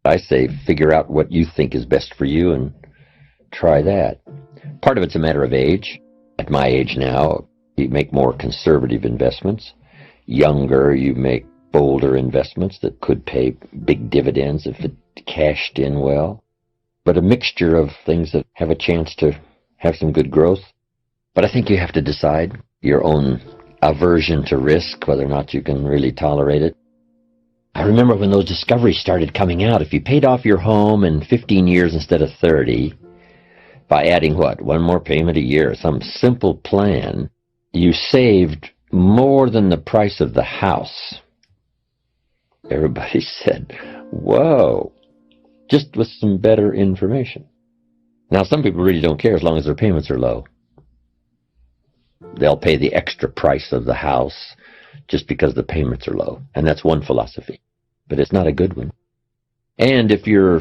I say figure out what you think is best for you and try that. Part of it's a matter of age. At my age now, you make more conservative investments. Younger, you make bolder investments that could pay big dividends if it cashed in well. But a mixture of things that have a chance to have some good growth. But I think you have to decide your own aversion to risk, whether or not you can really tolerate it. I remember when those discoveries started coming out, if you paid off your home in 15 years instead of 30, by adding what, one more payment a year, some simple plan, you saved more than the price of the house. Everybody said, whoa, just with some better information. Now, some people really don't care as long as their payments are low. They'll pay the extra price of the house just because the payments are low. And that's one philosophy. But it's not a good one. And if you're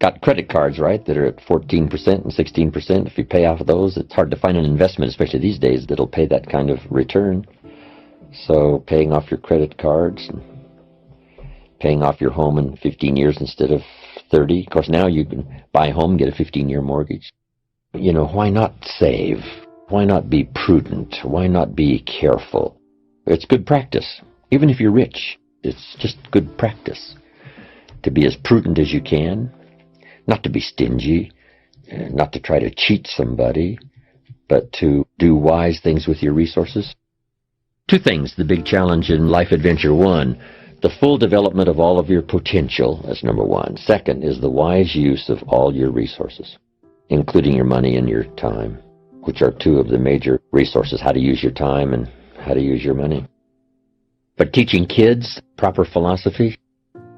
got credit cards, right, that are at 14% and 16%, if you pay off of those, it's hard to find an investment, especially these days, that'll pay that kind of return. So paying off your credit cards, and paying off your home in 15 years instead of 30. Of course, now you can buy a home, get a 15-year mortgage. You know, why not save? Why not be prudent? Why not be careful? It's good practice. Even if you're rich, it's just good practice to be as prudent as you can, not to be stingy, not to try to cheat somebody, but to do wise things with your resources. Two things, the big challenge in Life Adventure 1, the full development of all of your potential, that's number one. Second is the wise use of all your resources, including your money and your time, which are two of the major resources, how to use your time and how to use your money. But teaching kids proper philosophy,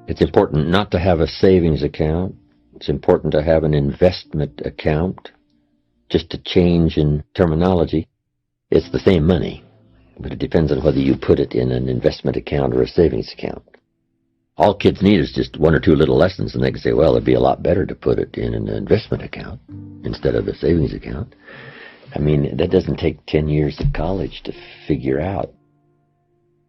it's important not to have a savings account. It's important to have an investment account. Just to change in terminology, it's the same money, but it depends on whether you put it in an investment account or a savings account. All kids need is just one or two little lessons, and they can say, well, it'd be a lot better to put it in an investment account instead of a savings account. I mean, that doesn't take 10 years of college to figure out.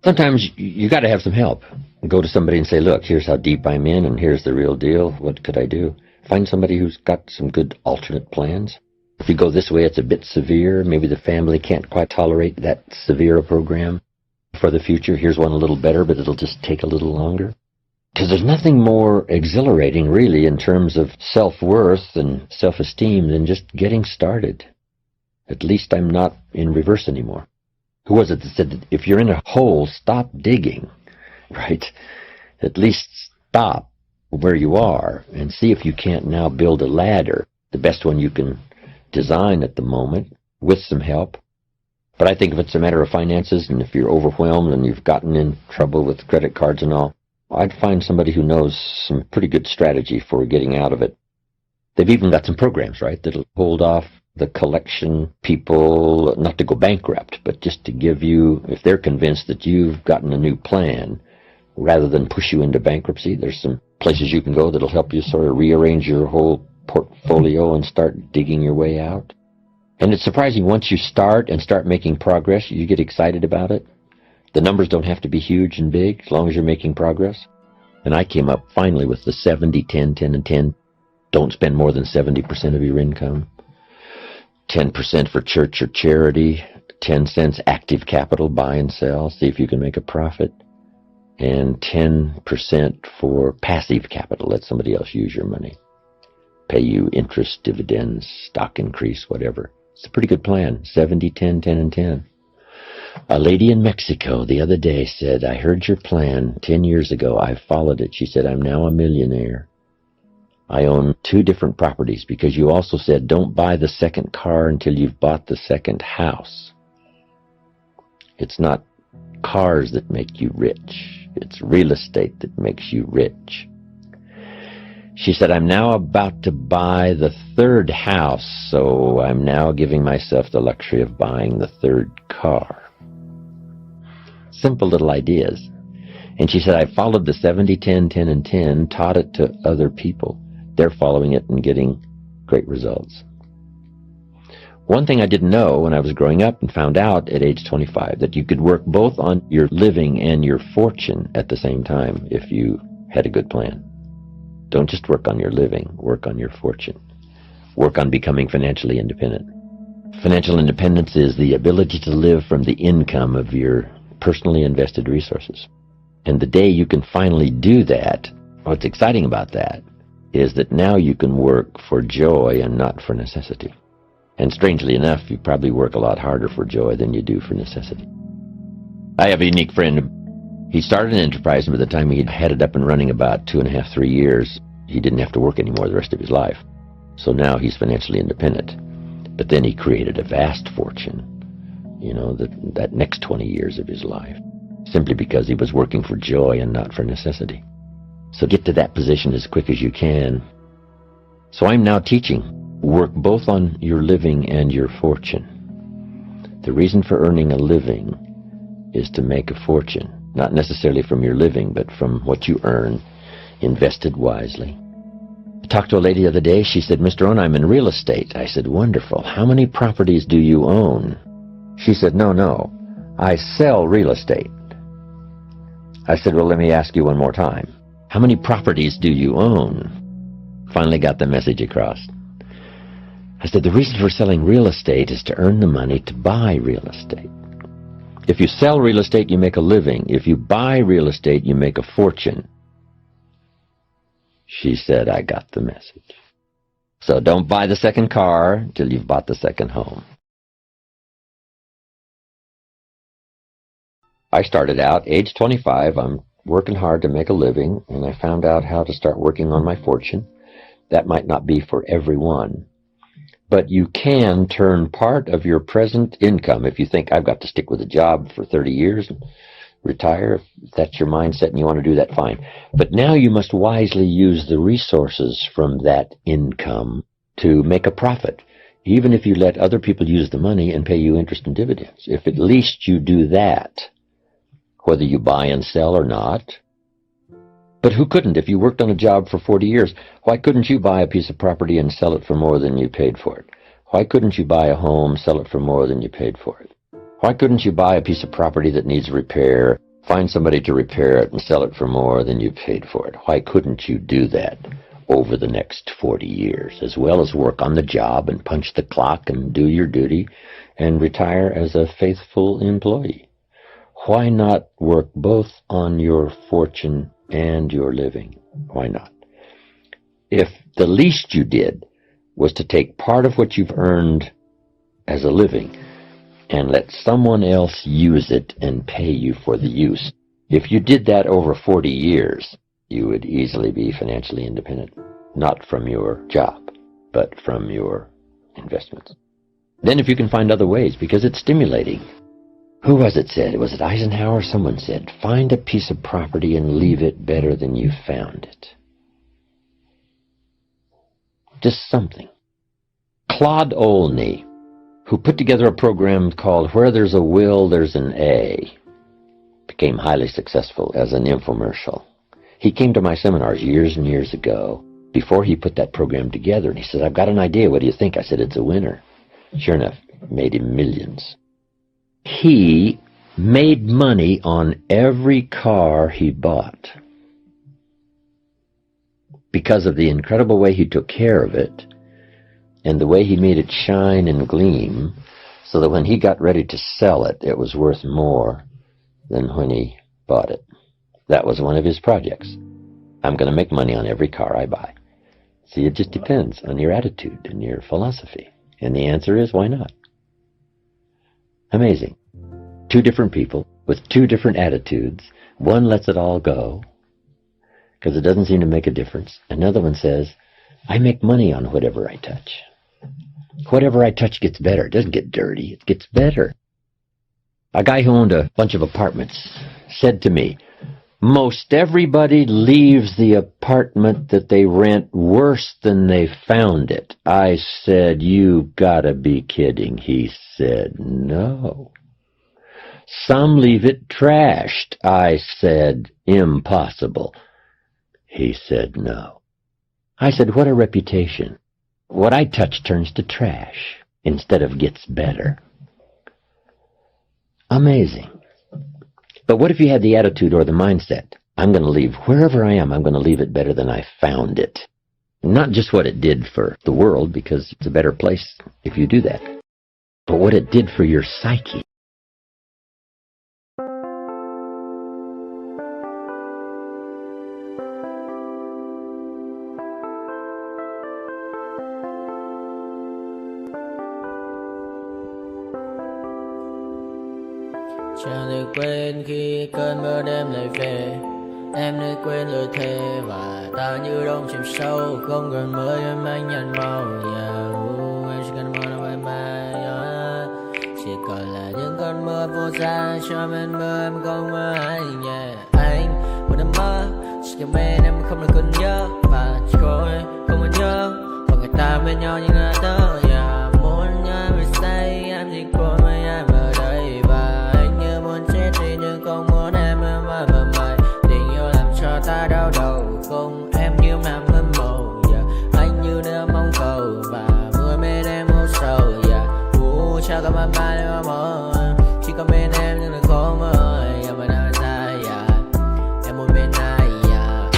Sometimes you got to have some help. Go to somebody and say, look, here's how deep I'm in, and here's the real deal. What could I do? Find somebody who's got some good alternate plans. If you go this way, it's a bit severe. Maybe the family can't quite tolerate that severe a program for the future. Here's one a little better, but it'll just take a little longer. Because there's nothing more exhilarating, really, in terms of self-worth and self-esteem than just getting started. At least I'm not in reverse anymore. Who was it that said that if you're in a hole, stop digging, right? At least stop where you are and see if you can't now build a ladder, the best one you can design at the moment, with some help. But I think if it's a matter of finances and if you're overwhelmed and you've gotten in trouble with credit cards and all, I'd find somebody who knows some pretty good strategy for getting out of it. They've even got some programs, right, that'll hold off the collection people, not to go bankrupt, but just to give you, if they're convinced that you've gotten a new plan, rather than push you into bankruptcy, there's some places you can go that'll help you sort of rearrange your whole portfolio and start digging your way out. And it's surprising, once you start making progress, you get excited about it. The numbers don't have to be huge and big, as long as you're making progress. And I came up finally with the 70, 10, 10, and 10. Don't spend more than 70% of your income. 10% for church or charity, 10 cents active capital, buy and sell, see if you can make a profit, and 10% for passive capital, let somebody else use your money, pay you interest, dividends, stock increase, whatever. It's a pretty good plan, 70, 10, 10, and 10. A lady in Mexico the other day said, I heard your plan 10 years ago, I followed it. She said, I'm now a millionaire. I own 2 different properties because you also said don't buy the second car until you've bought the second house. It's not cars that make you rich. It's real estate that makes you rich. She said, I'm now about to buy the 3rd house, so I'm now giving myself the luxury of buying the 3rd car. Simple little ideas. And she said, I followed the 70, 10, 10, and 10, taught it to other people. They're following it and getting great results. One thing I didn't know when I was growing up and found out at age 25, that you could work both on your living and your fortune at the same time if you had a good plan. Don't just work on your living, work on your fortune. Work on becoming financially independent. Financial independence is the ability to live from the income of your personally invested resources. And the day you can finally do that, what's exciting about that is that now you can work for joy and not for necessity. And strangely enough, you probably work a lot harder for joy than you do for necessity. I have a unique friend. He started an enterprise, and by the time he had it up and running about 2.5, 3 years, he didn't have to work anymore the rest of his life. So now he's financially independent. But then he created a vast fortune, that next 20 years of his life, simply because he was working for joy and not for necessity. So get to that position as quick as you can. So I'm now teaching. Work both on your living and your fortune. The reason for earning a living is to make a fortune, not necessarily from your living, but from what you earn, invested wisely. I talked to a lady the other day. She said, "Mr. Rohn, I'm in real estate." I said, "Wonderful. How many properties do you own?" She said, No, I sell real estate." I said, "Well, let me ask you one more time. How many properties do you own?" Finally got the message across. I said, "The reason for selling real estate is to earn the money to buy real estate. If you sell real estate, you make a living. If you buy real estate, you make a fortune." She said, "I got the message." So don't buy the second car until you've bought the second home. I started out, age 25, I'm working hard to make a living, and I found out how to start working on my fortune. That might not be for everyone, but you can turn part of your present income, if you think I've got to stick with a job for 30 years and retire, if that's your mindset and you want to do that, fine. But now you must wisely use the resources from that income to make a profit, even if you let other people use the money and pay you interest and dividends. If at least you do that, whether you buy and sell or not. But who couldn't? If you worked on a job for 40 years, why couldn't you buy a piece of property and sell it for more than you paid for it? Why couldn't you buy a home, sell it for more than you paid for it? Why couldn't you buy a piece of property that needs repair, find somebody to repair it, and sell it for more than you paid for it? Why couldn't you do that over the next 40 years, as well as work on the job and punch the clock and do your duty and retire as a faithful employee? Why not work both on your fortune and your living? Why not? If the least you did was to take part of what you've earned as a living and let someone else use it and pay you for the use, if you did that over 40 years, you would easily be financially independent, not from your job, but from your investments. Then if you can find other ways, because it's stimulating. Who was it said? Was it Eisenhower? Someone said, "Find a piece of property and leave it better than you found it." Just something. Claude Olney, who put together a program called "Where There's a Will, There's an A," became highly successful as an infomercial. He came to my seminars years and years ago before he put that program together, and he said, "I've got an idea. What do you think?" I said, "It's a winner." Sure enough, made him millions. He made money on every car he bought because of the incredible way he took care of it and the way he made it shine and gleam, so that when he got ready to sell it, it was worth more than when he bought it. That was one of his projects. I'm going to make money on every car I buy. See, it just depends on your attitude and your philosophy. And the answer is, why not? Amazing. Two different people with two different attitudes. One lets it all go because it doesn't seem to make a difference. Another one says, "I make money on whatever I touch. Whatever I touch gets better. It doesn't get dirty. It gets better." A guy who owned a bunch of apartments said to me, "Most everybody leaves the apartment that they rent worse than they found it." I said, "You gotta be kidding." He said, "No. Some leave it trashed." I said, "Impossible." He said, "No." I said, "What a reputation. What I touch turns to trash instead of gets better." Amazing. But what if you had the attitude or the mindset I'm going to leave wherever I am, I'm going to leave it better than I found it. Not just what it did for the world, because it's a better place if you do that, but what it did for your psyche. Chẳng thể quên khi cơn mưa đêm lại về. Em nơi quên lời thề và ta như đông chìm sâu. Không còn mới em anh nhận màu. Em chỉ cần mơ đâu em bay. Chỉ còn là những cơn mưa vô giá cho bên mơ em không mơ anh. Anh một đêm mơ chỉ cần bên em không được cơn nhớ và chỉ có em không muốn nhớ. Và người ta bên nhau như ngã tớ. Muốn nhớ vì say em chỉ có mấy em ở đây và anh như muốn chết đi nhưng không muốn em mơ mày. Tình yêu làm cho ta đau đầu không em như mà mơ mộng. Anh như đêm mong cầu và mưa bên em âu sầu. Chào cả mắt ba đêm mơ chỉ có bên em nhưng là khó mơ. Mà đã ra em muốn bên ai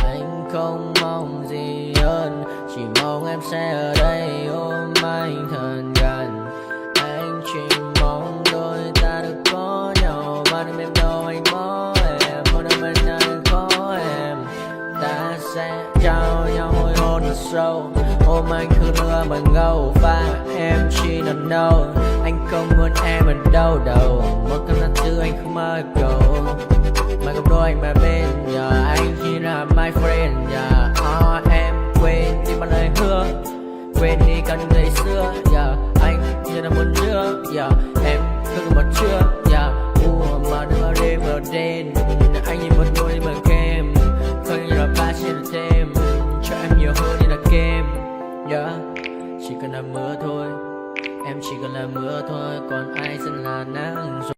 anh không mong gì hơn, chỉ mong em sẽ ở đây ôm anh thật gần. Anh chỉ mong đôi ta được có nhau mà đừng em đâu anh có em. Một đêm bên anh có em ta sẽ trao nhau môi hôn thật sâu. Ôm anh cứ nữa mà ngâu và em chỉ nằm đâu. Anh không muốn em ở đâu đâu. Một cơn lát thứ anh không mơ cầu mà gặp đôi anh mà bên anh chỉ là my friend em quên đi bao lời hứa, quên đi cả những ngày xưa anh chỉ là một đứa em cứ một chưa mà đừng ở đêm ở đêm. Anh nhìn một đôi bằng kem không như là ba xin thêm cho em nhiều hơn như là kem chỉ cần là mưa thôi. Em chỉ cần là mưa thôi, còn ai sẽ là nắng rồi.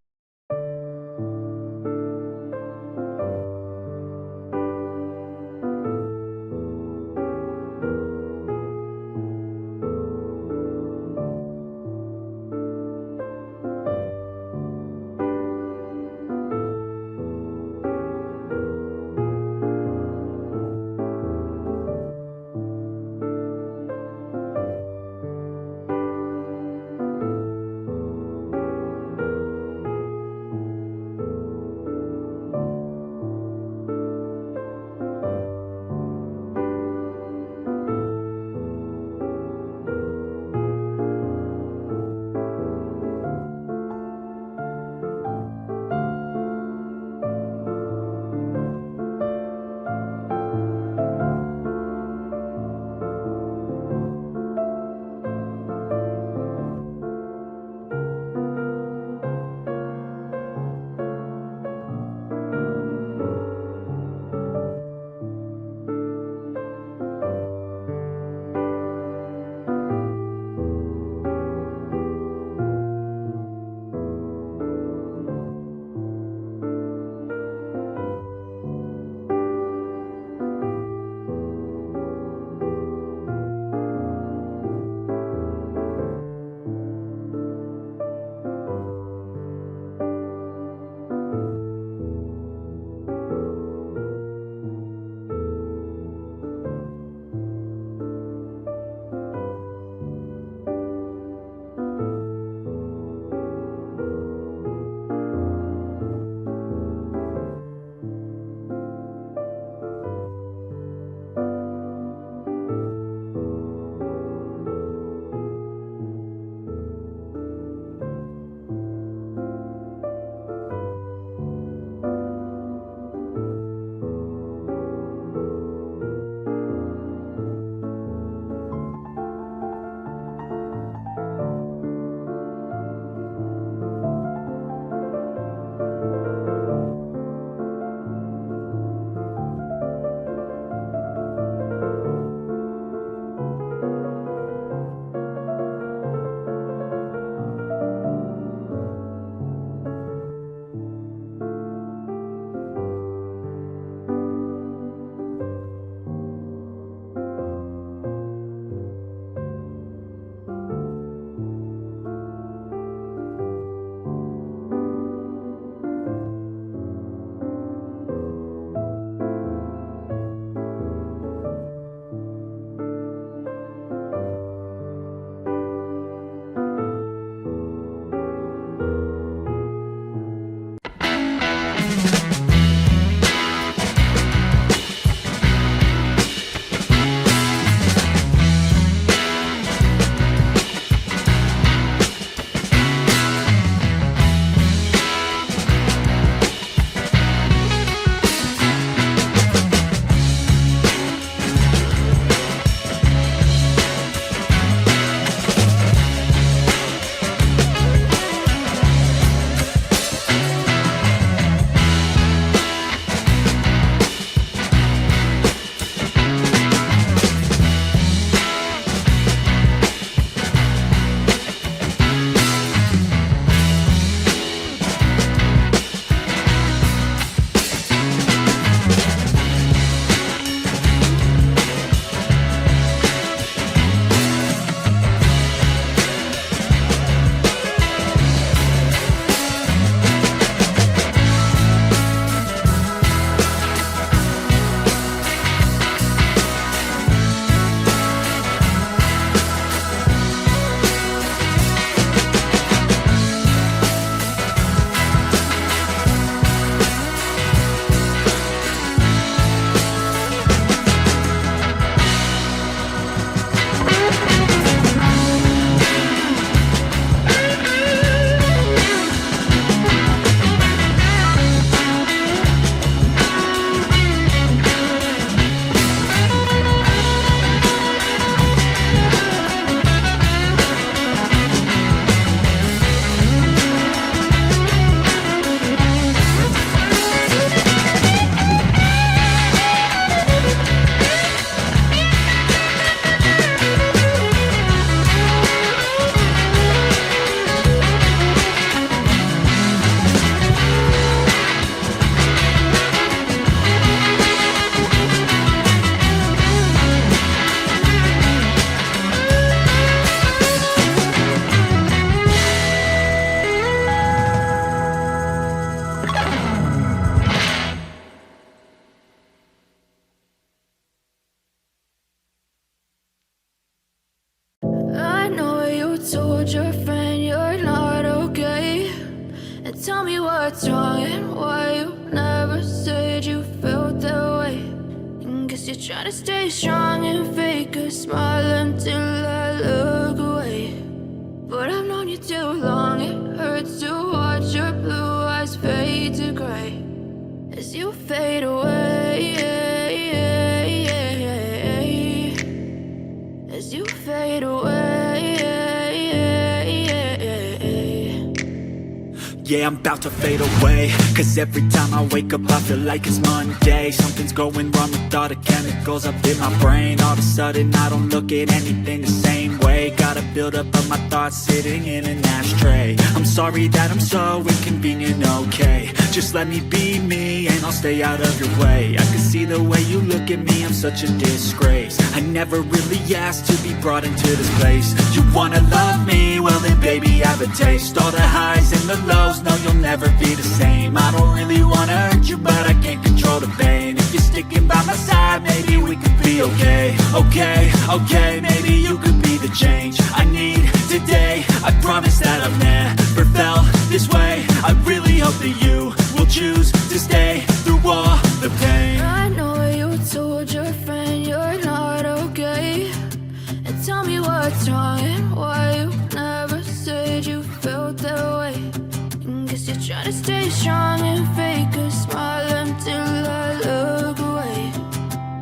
told your friend you're not okay. And tell me what's wrong and why you never said you felt that way. And guess you're trying to stay strong and fake a smile until I look away. But I've known you too long, it hurts to watch your blue eyes fade to gray as you fade away, as you fade away. Yeah, I'm about to fade away, cause every time I wake up I feel like it's Monday. Something's going wrong with all the chemicals up in my brain. All of a sudden I don't look at anything the same way. Got a build up of my thoughts sitting in an ashtray. I'm sorry that I'm so inconvenient, okay. Just let me be me and I'll stay out of your way. I can see the way you look at me, I'm such a disgrace. I never really asked to be brought into this place. You wanna love me? Well then baby have a taste. All the highs and the lows, no you'll never be the same. I don't really wanna hurt you but I can't control the pain. If you're sticking by my side, maybe we could be okay. Okay, maybe you could be the change I need today. I promise that I've never felt this way. I really hope that you will choose to stay through all the pain. I know you told your friend you're not okay. And tell me what's wrong and why you never said you felt that way. And guess you're trying to stay strong and fake a smile until I look away.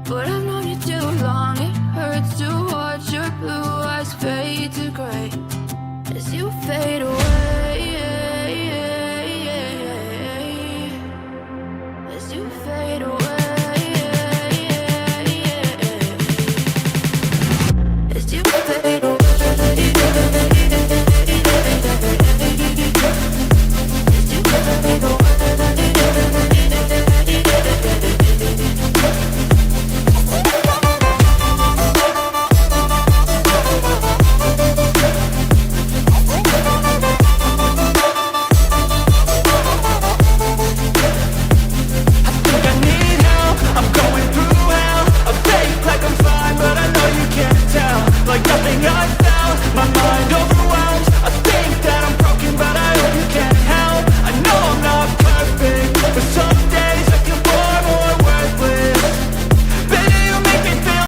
But I've known you too long, it hurts to watch your blue eyes fade to gray as you fade away.